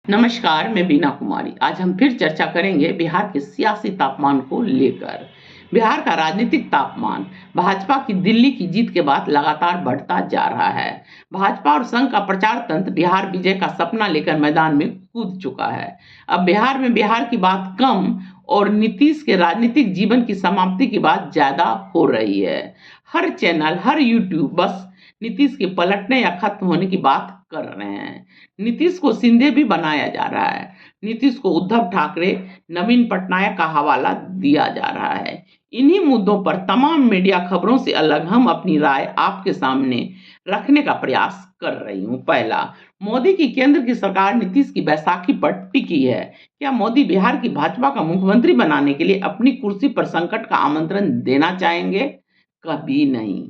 नमस्कार, मैं बीना कुमारी। आज हम फिर चर्चा करेंगे बिहार के सियासी तापमान को लेकर। बिहार का राजनीतिक तापमान भाजपा की दिल्ली की जीत के बाद लगातार बढ़ता जा रहा है। भाजपा और संघ का प्रचार तंत्र बिहार विजय का सपना लेकर मैदान में कूद चुका है। अब बिहार में बिहार की बात कम और नीतीश के राजनीतिक जीवन की समाप्ति की बात ज्यादा हो रही है। हर चैनल, हर यूट्यूब बस नीतीश के पलटने या खत्म होने की बात कर रहे हैं। नीतीश को सिंधे भी बनाया जा रहा है। नीतीश को उद्धव ठाकरे, नवीन पटनायक का हवाला दिया जा रहा है। इन्हीं मुद्दों पर तमाम मीडिया खबरों से अलग हम अपनी राय आपके सामने रखने का प्रयास कर रही हूं। पहला, मोदी की केंद्र की सरकार नीतीश की बैसाखी पर टिकी है। क्या मोदी बिहार की भाजपा का मुख्यमंत्री बनाने के लिए अपनी कुर्सी पर संकट का आमंत्रण देना चाहेंगे? कभी नहीं।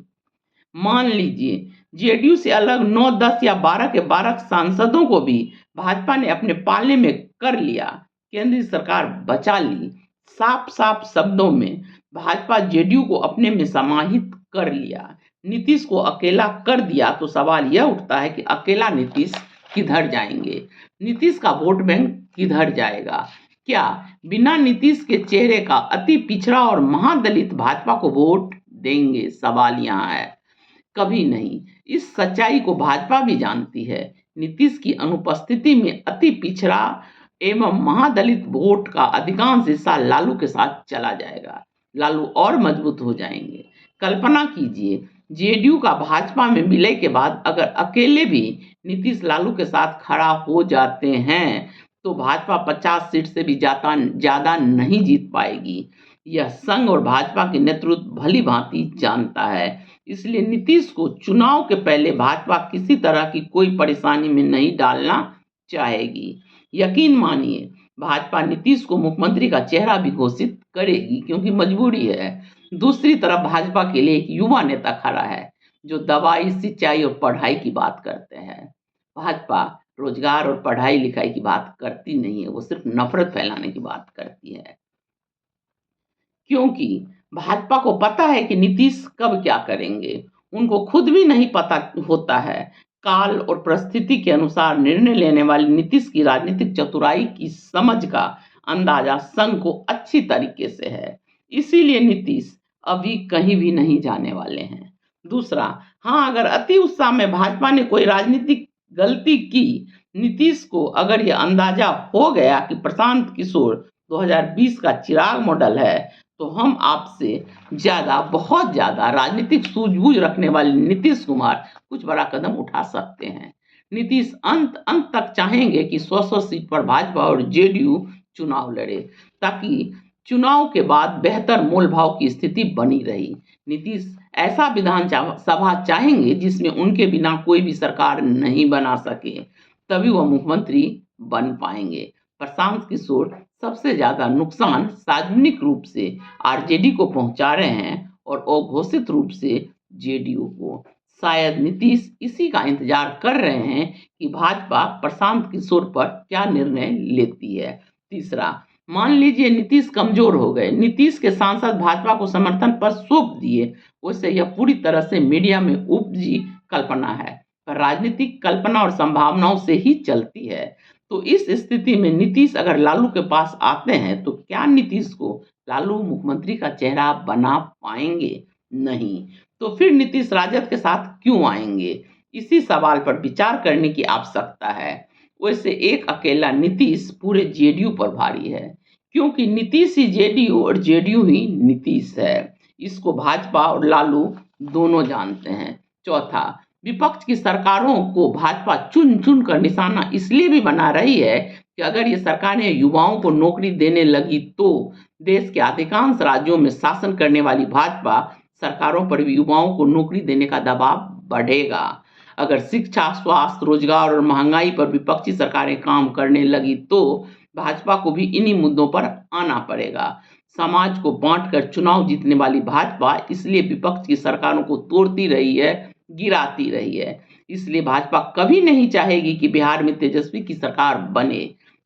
मान लीजिए जेडीयू से अलग 9, 10 या 12 के 12 सांसदों को भी भाजपा ने अपने पाले में कर लिया, केंद्रीय सरकार बचा ली। साफ साफ शब्दों में भाजपा जेडीयू को अपने में समाहित कर लिया, नीतीश को अकेला कर दिया, तो सवाल यह उठता है कि अकेला नीतीश किधर जाएंगे? नीतीश का वोट बैंक किधर जाएगा? क्या बिना नीतीश के चेहरे का अति पिछड़ा और महादलित भाजपा को वोट देंगे? सवाल यहाँ है। कभी नहीं। इस सच्चाई को भाजपा भी जानती है। नीतीश की अनुपस्थिति में अति पिछड़ा एवं महादलित वोट का अधिकांश हिस्सा लालू के साथ चला जाएगा। लालू और मजबूत हो जाएंगे। कल्पना कीजिए, जेडीयू का भाजपा में विलय के बाद अगर अकेले भी नीतीश लालू के साथ खड़ा हो जाते हैं तो भाजपा 50 सीट से भी ज्यादा नहीं जीत पाएगी। यह संघ और भाजपा के नेतृत्व भली भांति जानता है। इसलिए नीतीश को चुनाव के पहले भाजपा किसी तरह की कोई परेशानी में नहीं डालना चाहेगी। यकीन मानिए, भाजपा नीतीश को मुख्यमंत्री का चेहरा भी घोषित करेगी, क्योंकि मजबूरी है। दूसरी तरफ भाजपा के लिए एक युवा नेता खड़ा है जो दवाई, सिंचाई और पढ़ाई की बात करते हैं। भाजपा रोजगार और पढ़ाई लिखाई की बात करती नहीं है, वो सिर्फ नफरत फैलाने की बात करती है। क्योंकि भाजपा को पता है कि नीतीश कब क्या करेंगे। उनको खुद भी नहीं पता होता है। काल और परिस्थिति के अनुसार निर्णय लेने वाले नीतीश की राजनीतिक चतुराई की समझ का अंदाजा संघ को अच्छी तरीके से है। इसीलिए नीतीश अभी कहीं भी नहीं जाने वाले हैं। दूसरा, हाँ, अगर अति उत्साह में भाजपा ने कोई राजनीतिक गलती की, नीतीश को अगर यह अंदाजा हो गया कि प्रशांत किशोर 2020 का चिराग मॉडल है, तो हम आपसे ज्यादा, बहुत ज्यादा राजनीतिक सूझबूझ रखने वाले नीतीश कुमार कुछ बड़ा कदम उठा सकते हैं। नीतीश अंत अंत तक चाहेंगे कि 100 सीट पर भाजपा और जेडीयू चुनाव लड़े, ताकि चुनाव के बाद बेहतर मोल भाव की स्थिति बनी रही। नीतीश ऐसा विधान सभा चाहेंगे जिसमें उनके बिना कोई भी सरकार नहीं बना सके, तभी वह मुख्यमंत्री बन पाएंगे। प्रशांत किशोर सबसे ज्यादा नुकसान सार्वजनिक रूप से आरजेडी को पहुंचा रहे हैं और अघोषित रूप से जेडीयू को। शायद नीतीश इसी का इंतजार कर रहे हैं कि भाजपा प्रशांत किशोर पर क्या निर्णय लेती है। तीसरा, मान लीजिए नीतीश कमजोर हो गए, नीतीश के सांसद भाजपा को समर्थन पर सौंप दिए। वैसे यह पूरी तरह से मीडिया में उपजी कल्पना है, पर राजनीतिक कल्पना और संभावनाओं से ही चलती है। तो इस स्थिति में नीतीश अगर लालू के पास आते हैं तो क्या नीतीश को लालू मुख्यमंत्री का चेहरा बना पाएंगे? नहीं। तो फिर नीतीश राजद के साथ क्यों आएंगे? इसी सवाल पर विचार करने की आवश्यकता है। वैसे एक अकेला नीतीश पूरे जेडीयू पर भारी है, क्योंकि नीतीश ही जेडीयू और जेडीयू ही नीतीश है। इसको भाजपा और लालू दोनों जानते हैं। चौथा, विपक्ष की सरकारों को भाजपा चुन चुन कर निशाना इसलिए भी बना रही है कि अगर ये सरकारें युवाओं को नौकरी देने लगी तो देश के अधिकांश राज्यों में शासन करने वाली भाजपा सरकारों पर भी युवाओं को नौकरी देने का दबाव बढ़ेगा। अगर शिक्षा, स्वास्थ्य, रोजगार और महंगाई पर विपक्षी सरकारें काम करने लगी तो भाजपा को भी इन्हीं मुद्दों पर आना पड़ेगा। समाज को बांटकर चुनाव जीतने वाली भाजपा इसलिए विपक्ष की सरकारों को तोड़ती रही है, गिराती रही है। इसलिए भाजपा कभी नहीं चाहेगी कि बिहार में तेजस्वी की सरकार बने,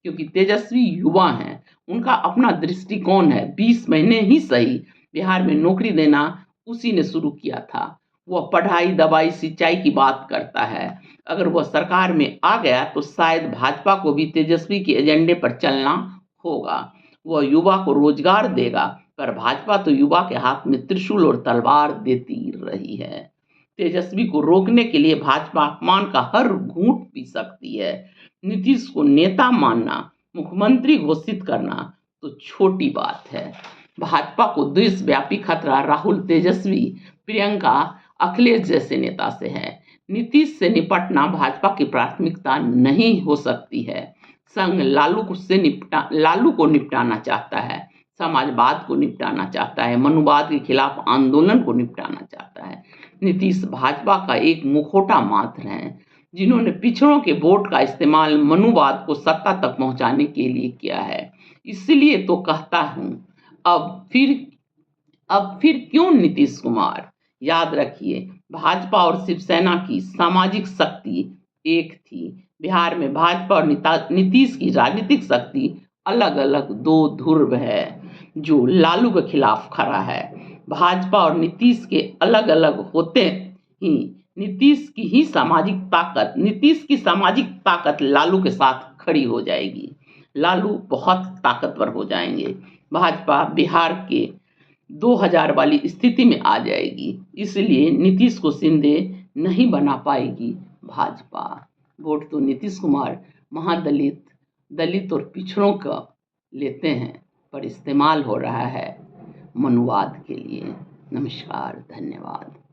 क्योंकि तेजस्वी युवा हैं, उनका अपना दृष्टिकोण है। 20 महीने ही सही बिहार में नौकरी देना उसी ने शुरू किया था। वह पढ़ाई, दवाई, सिंचाई की बात करता है। अगर वह सरकार में आ गया तो शायद भाजपा को भी तेजस्वी के एजेंडे पर चलना होगा। वह युवा को रोजगार देगा, पर भाजपा तो युवा के हाथ में त्रिशूल और तलवार देती रही है। तेजस्वी को रोकने के लिए भाजपा अपमान का हर घूंट पी सकती है। नीतीश को नेता मानना, मुख्यमंत्री घोषित करना तो छोटी बात है। भाजपा को देशव्यापी खतरा राहुल, तेजस्वी, प्रियंका, अखिलेश जैसे नेता से है। नीतीश से निपटना भाजपा की प्राथमिकता नहीं हो सकती है। संघ लालू को निपटाना चाहता है, समाजवाद को निपटाना चाहता है, मनुवाद के खिलाफ आंदोलन को निपटाना चाहता है। नीतीश भाजपा का एक मुखौटा मात्र है, जिन्होंने पिछड़ों के वोट का इस्तेमाल मनुवाद को सत्ता तक पहुंचाने के लिए किया है। इसलिए तो कहता हूं, अब फिर क्यों नीतीश कुमार? याद रखिए, भाजपा और शिवसेना की सामाजिक शक्ति एक थी। बिहार में भाजपा और नीतीश की राजनीतिक शक्ति अलग अलग दो ध्रुव है। जो लालू के खिलाफ खड़ा है, भाजपा और नीतीश के अलग अलग होते ही नीतीश की सामाजिक ताकत लालू के साथ खड़ी हो जाएगी। लालू बहुत ताकतवर हो जाएंगे। भाजपा बिहार के 2000 वाली स्थिति में आ जाएगी। इसलिए नीतीश को शिंदे नहीं बना पाएगी भाजपा। वोट तो नीतीश कुमार महादलित, दलित और पिछड़ों का लेते हैं, पर इस्तेमाल हो रहा है मनुवाद के लिए। नमस्कार, धन्यवाद।